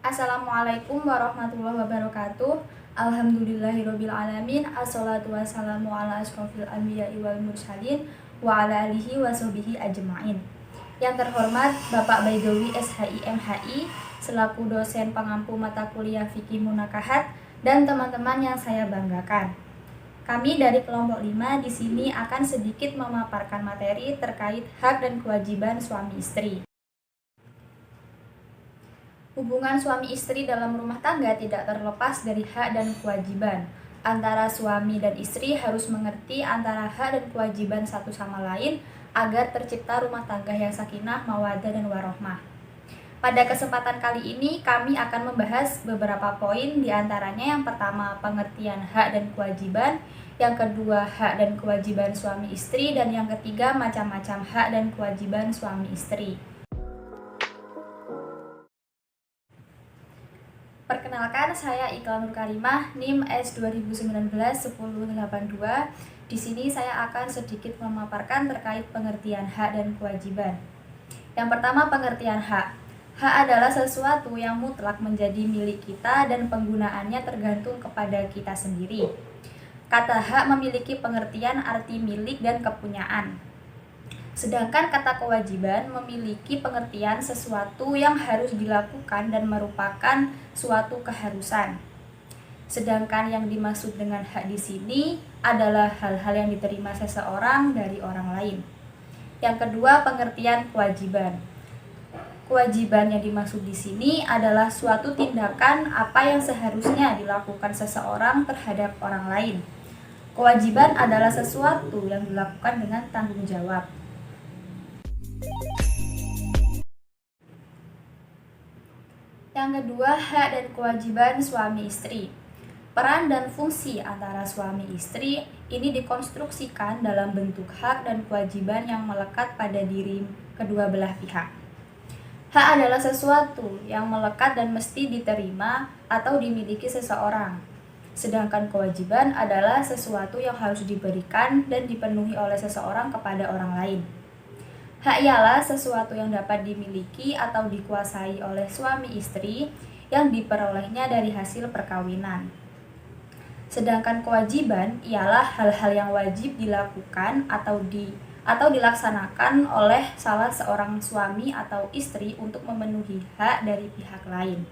Assalamualaikum warahmatullahi wabarakatuh. Alhamdulillahirabbil alamin. Assalatu wassalamu ala asrofil anbiya'i wal mursalin wa ala alihi wa sahbihi ajmain. Yang terhormat Bapak Baidowi SHI MHI selaku dosen pengampu mata kuliah Fikih Munakahat dan teman-teman yang saya banggakan. Kami dari kelompok 5 di sini akan sedikit memaparkan materi terkait hak dan kewajiban suami istri. Hubungan suami istri dalam rumah tangga tidak terlepas dari hak dan kewajiban. Antara suami dan istri harus mengerti antara hak dan kewajiban satu sama lain agar tercipta rumah tangga yang sakinah, mawaddah, dan warohmah. Pada kesempatan kali ini kami akan membahas beberapa poin, diantaranya yang pertama pengertian hak dan kewajiban, yang kedua hak dan kewajiban suami istri, dan yang ketiga macam-macam hak dan kewajiban suami istri. Perkenalkan, saya Iqla Nur Karimah, NIM S 2019-1082. Di sini saya akan sedikit memaparkan terkait pengertian hak dan kewajiban. Yang pertama, pengertian hak. Hak adalah sesuatu yang mutlak menjadi milik kita dan penggunaannya tergantung kepada kita sendiri. Kata hak memiliki pengertian arti milik dan kepunyaan. Sedangkan kata kewajiban memiliki pengertian sesuatu yang harus dilakukan dan merupakan suatu keharusan. Sedangkan yang dimaksud dengan hak di sini adalah hal-hal yang diterima seseorang dari orang lain. Yang kedua, pengertian kewajiban. Kewajiban yang dimaksud di sini adalah suatu tindakan apa yang seharusnya dilakukan seseorang terhadap orang lain. Kewajiban adalah sesuatu yang dilakukan dengan tanggung jawab. Yang kedua, hak dan kewajiban suami istri. Peran dan fungsi antara suami istri ini dikonstruksikan dalam bentuk hak dan kewajiban yang melekat pada diri kedua belah pihak. Hak adalah sesuatu yang melekat dan mesti diterima atau dimiliki seseorang. Sedangkan kewajiban adalah sesuatu yang harus diberikan dan dipenuhi oleh seseorang kepada orang lain. Hak ialah sesuatu yang dapat dimiliki atau dikuasai oleh suami istri yang diperolehnya dari hasil perkawinan. Sedangkan kewajiban ialah hal-hal yang wajib dilakukan atau dilaksanakan oleh salah seorang suami atau istri untuk memenuhi hak dari pihak lain.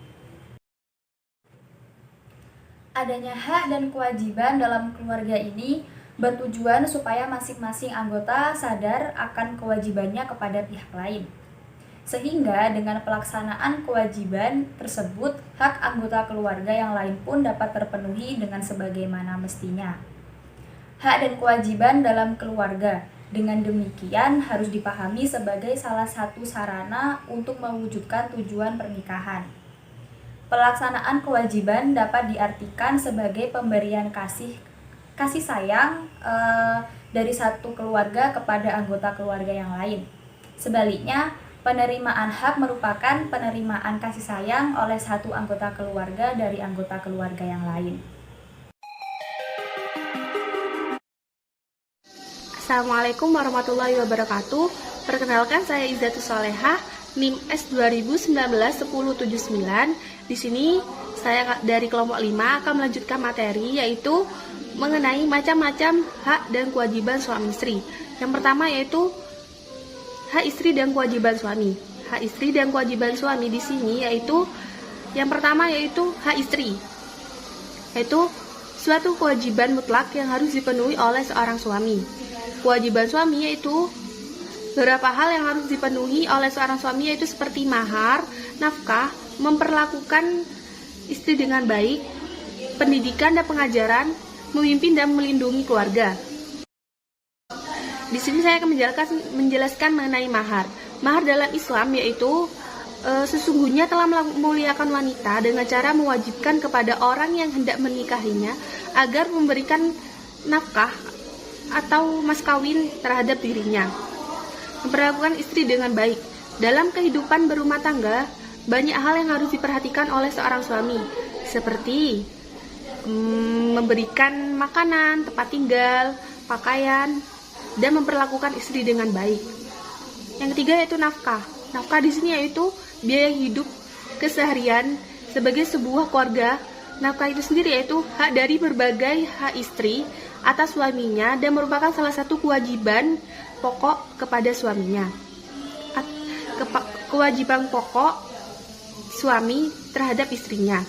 Adanya hak dan kewajiban dalam keluarga ini bertujuan supaya masing-masing anggota sadar akan kewajibannya kepada pihak lain. Sehingga dengan pelaksanaan kewajiban tersebut, hak anggota keluarga yang lain pun dapat terpenuhi dengan sebagaimana mestinya. Hak dan kewajiban dalam keluarga dengan demikian harus dipahami sebagai salah satu sarana untuk mewujudkan tujuan pernikahan. Pelaksanaan kewajiban dapat diartikan sebagai pemberian kasih sayang dari satu keluarga kepada anggota keluarga yang lain. Sebaliknya, penerimaan hak merupakan penerimaan kasih sayang oleh satu anggota keluarga dari anggota keluarga yang lain. Assalamualaikum warahmatullahi wabarakatuh. Perkenalkan, saya Izzatus Solehah, NIM S 2019-1079. Di sini saya dari kelompok 5 akan melanjutkan materi yaitu mengenai macam-macam hak dan kewajiban suami istri. Yang pertama yaitu hak istri dan kewajiban suami. Hak istri dan kewajiban suami di sini yaitu yang pertama yaitu hak istri. Yaitu suatu kewajiban mutlak yang harus dipenuhi oleh seorang suami. Kewajiban suami yaitu beberapa hal yang harus dipenuhi oleh seorang suami yaitu seperti mahar, nafkah, memperlakukan istri dengan baik, pendidikan dan pengajaran, memimpin dan melindungi keluarga. Di sini saya akan menjelaskan mengenai mahar. Mahar dalam Islam yaitu sesungguhnya telah memuliakan wanita dengan cara mewajibkan kepada orang yang hendak menikahinya agar memberikan nafkah atau mas kawin terhadap dirinya. Memperlakukan istri dengan baik. Dalam kehidupan berumah tangga, banyak hal yang harus diperhatikan oleh seorang suami, seperti memberikan makanan, tempat tinggal, pakaian, dan memperlakukan istri dengan baik. Yang ketiga yaitu nafkah. Nafkah di sini yaitu biaya hidup keseharian sebagai sebuah keluarga, nafkah itu sendiri yaitu hak dari berbagai hak istri atas suaminya dan merupakan salah satu kewajiban pokok kepada suaminya. Kewajiban pokok suami terhadap istrinya.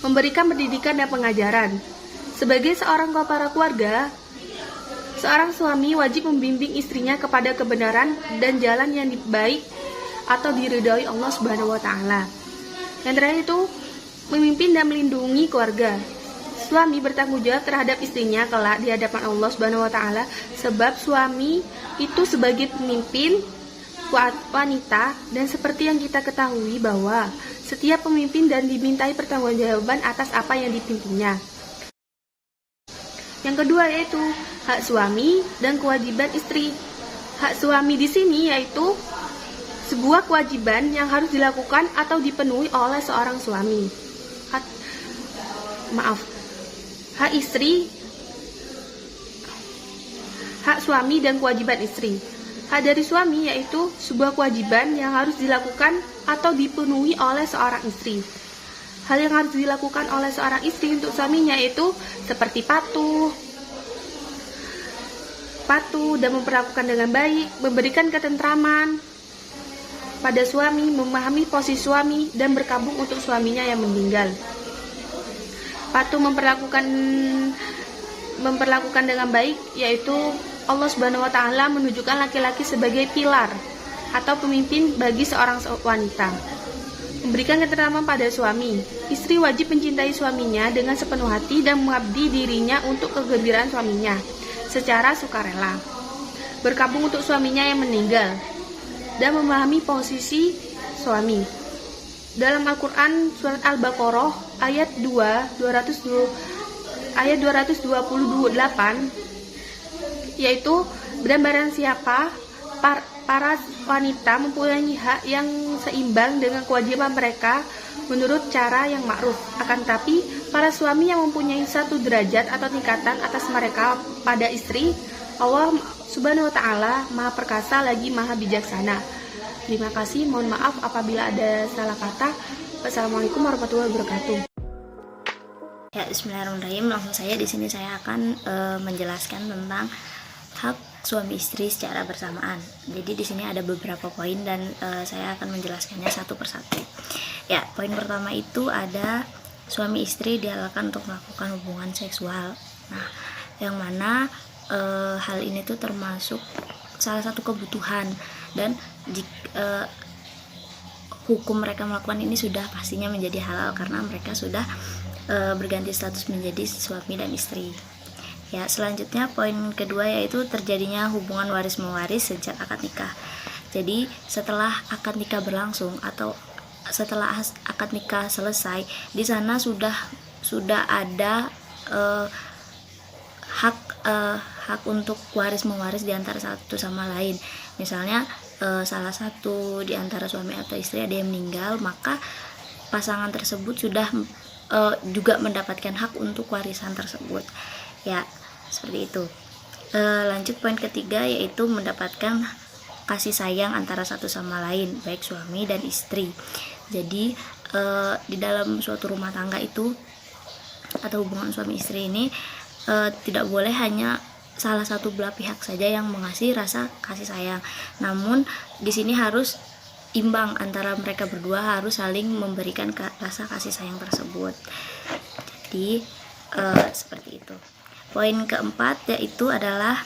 Memberikan pendidikan dan pengajaran. Sebagai seorang kepala keluarga, seorang suami wajib membimbing istrinya kepada kebenaran dan jalan yang baik atau diridhoi Allah Subhanahu wa taala. Yang terakhir itu memimpin dan melindungi keluarga. Suami bertanggung jawab terhadap istrinya kelak di hadapan Allah Subhanahu wa taala, sebab suami itu sebagai pemimpin wanita, dan seperti yang kita ketahui bahwa setiap pemimpin dan dimintai pertanggungjawaban atas apa yang dipimpinnya. Yang kedua yaitu hak suami dan kewajiban istri. Hak suami di sini yaitu sebuah kewajiban yang harus dilakukan atau dipenuhi oleh seorang suami. Hak istri, hak suami dan kewajiban istri. Hak dari suami yaitu sebuah kewajiban yang harus dilakukan atau dipenuhi oleh seorang istri. Hal yang harus dilakukan oleh seorang istri untuk suaminya yaitu seperti patuh dan memperlakukan dengan baik, memberikan ketentraman pada suami, memahami posisi suami, dan berkabung untuk suaminya yang meninggal. Patuh memperlakukan dengan baik yaitu Allah Subhanahu wa taala menunjukkan laki-laki sebagai pilar atau pemimpin bagi seorang wanita. Memberikan ketentraman pada suami. Istri wajib mencintai suaminya dengan sepenuh hati dan mengabdi dirinya untuk kegembiraan suaminya secara sukarela. Berkabung untuk suaminya yang meninggal dan memahami posisi suami. Dalam Al-Qur'an surat Al-Baqarah ayat 228 yaitu, dan barang siapa para wanita mempunyai hak yang seimbang dengan kewajiban mereka menurut cara yang ma'ruf. Akan tetapi para suami yang mempunyai satu derajat atau tingkatan atas mereka pada istri, Allah Subhanahu wa taala Maha Perkasa lagi Maha Bijaksana. Terima kasih, mohon maaf apabila ada salah kata. Wassalamualaikum warahmatullahi wabarakatuh. Ya, bismillahirrahmanirrahim. Langsung saja di sini saya akan menjelaskan tentang hak suami istri secara bersamaan. Jadi di sini ada beberapa poin dan saya akan menjelaskannya satu persatu. Ya, poin pertama itu ada suami istri dihalalkan untuk melakukan hubungan seksual. Nah, yang mana hal ini tuh termasuk salah satu kebutuhan, dan hukum mereka melakukan ini sudah pastinya menjadi halal karena mereka sudah berganti status menjadi suami dan istri. Ya, selanjutnya poin kedua yaitu terjadinya hubungan waris mewaris sejak akad nikah. Jadi setelah akad nikah berlangsung atau setelah akad nikah selesai, di sana sudah ada hak untuk waris mewaris di antara satu sama lain. Misalnya salah satu di antara suami atau istri ada yang meninggal, maka pasangan tersebut sudah juga mendapatkan hak untuk warisan tersebut. Ya, seperti itu. Lanjut poin ketiga yaitu mendapatkan kasih sayang antara satu sama lain, baik suami dan istri. Jadi di dalam suatu rumah tangga itu atau hubungan suami istri ini tidak boleh hanya salah satu belah pihak saja yang mengasihi rasa kasih sayang. Namun di sini harus imbang, antara mereka berdua harus saling memberikan rasa kasih sayang tersebut. Jadi seperti itu. Poin keempat yaitu adalah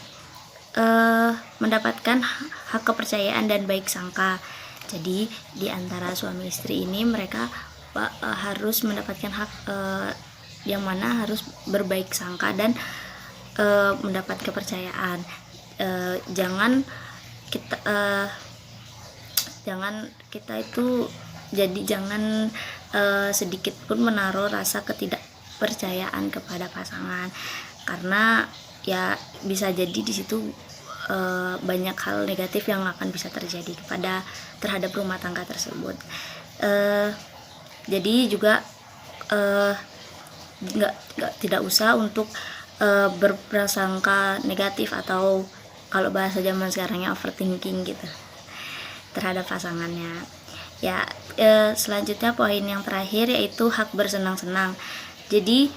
mendapatkan hak kepercayaan dan baik sangka. Jadi di antara suami istri ini mereka harus mendapatkan hak yang mana harus berbaik sangka dan mendapat kepercayaan. Jangan sedikit pun menaruh rasa ketidakpercayaan kepada pasangan, karena ya bisa jadi di situ banyak hal negatif yang akan bisa terjadi terhadap rumah tangga tersebut. Jadi juga tidak usah untuk berprasangka negatif atau kalau bahasa zaman sekarangnya overthinking gitu terhadap pasangannya. Ya, selanjutnya poin yang terakhir yaitu hak bersenang-senang. Jadi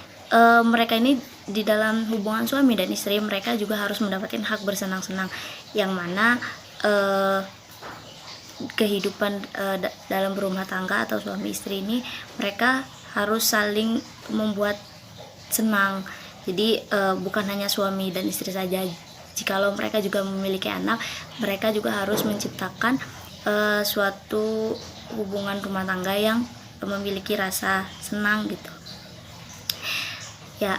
mereka ini di dalam hubungan suami dan istri, mereka juga harus mendapatkan hak bersenang-senang, yang mana kehidupan dalam berumah tangga atau suami istri ini mereka harus saling membuat senang. Jadi bukan hanya suami dan istri saja, jikalau mereka juga memiliki anak, mereka juga harus menciptakan suatu hubungan rumah tangga yang memiliki rasa senang gitu. Ya,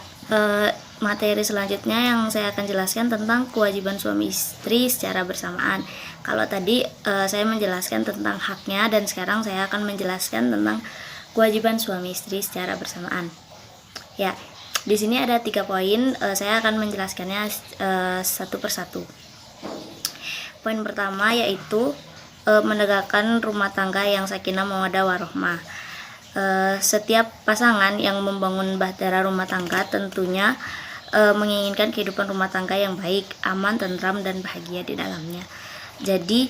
materi selanjutnya yang saya akan jelaskan tentang kewajiban suami istri secara bersamaan. Kalau tadi saya menjelaskan tentang haknya, dan sekarang saya akan menjelaskan tentang kewajiban suami istri secara bersamaan. Ya, di sini ada 3 poin, saya akan menjelaskannya satu persatu. Poin pertama yaitu menegakkan rumah tangga yang sakinah mawaddah warahmah. Setiap pasangan yang membangun bahtera rumah tangga tentunya menginginkan kehidupan rumah tangga yang baik, aman, tentram, dan bahagia di dalamnya. Jadi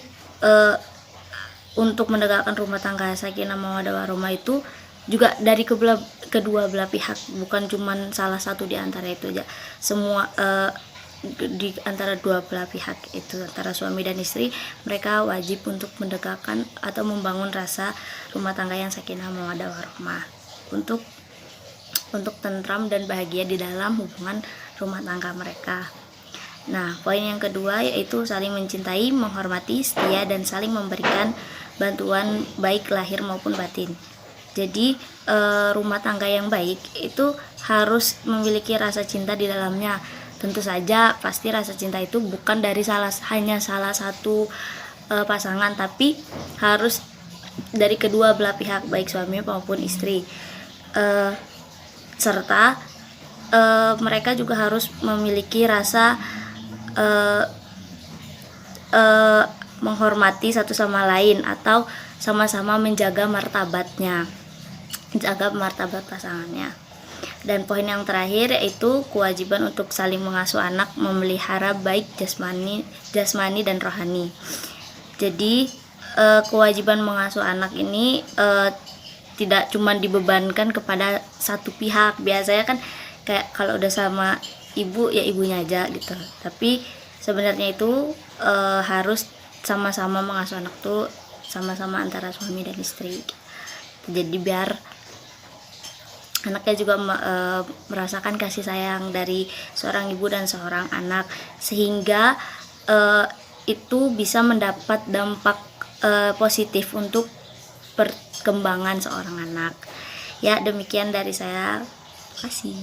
untuk menegakkan rumah tangga sakinah mawaddah warahmah itu juga dari kedua belah pihak, bukan cuma salah satu di antara itu aja. Semua di antara dua belah pihak itu, antara suami dan istri, mereka wajib untuk menegakkan atau membangun rasa rumah tangga yang sakinah mawaddah warahmah untuk tentram dan bahagia di dalam hubungan rumah tangga mereka. Nah, poin yang kedua yaitu saling mencintai, menghormati, setia, dan saling memberikan bantuan baik lahir maupun batin. Jadi rumah tangga yang baik itu harus memiliki rasa cinta di dalamnya. Tentu saja pasti rasa cinta itu bukan dari hanya salah satu pasangan, tapi harus dari kedua belah pihak, baik suami maupun istri. Serta mereka juga harus memiliki rasa menghormati satu sama lain atau sama-sama menjaga martabatnya, menjaga martabat pasangannya. Dan poin yang terakhir yaitu kewajiban untuk saling mengasuh anak, memelihara baik jasmani dan rohani. Jadi kewajiban mengasuh anak ini tidak cuma dibebankan kepada satu pihak. Biasanya kan kayak kalau udah sama ibu ya ibunya aja gitu. Tapi sebenarnya itu harus sama-sama mengasuh anak tuh sama-sama antara suami dan istri. Jadi biar anaknya juga merasakan kasih sayang dari seorang ibu dan seorang anak, sehingga itu bisa mendapat dampak positif untuk perkembangan seorang anak. Ya, demikian dari saya. Terima kasih.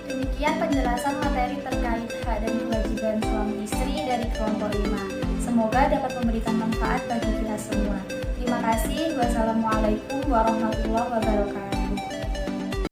Demikian penjelasan materi terkait hak dan kewajiban suami istri dari kelompok 5. Semoga dapat memberikan manfaat bagi kita semua. Terima kasih. Wassalamualaikum warahmatullahi wabarakatuh.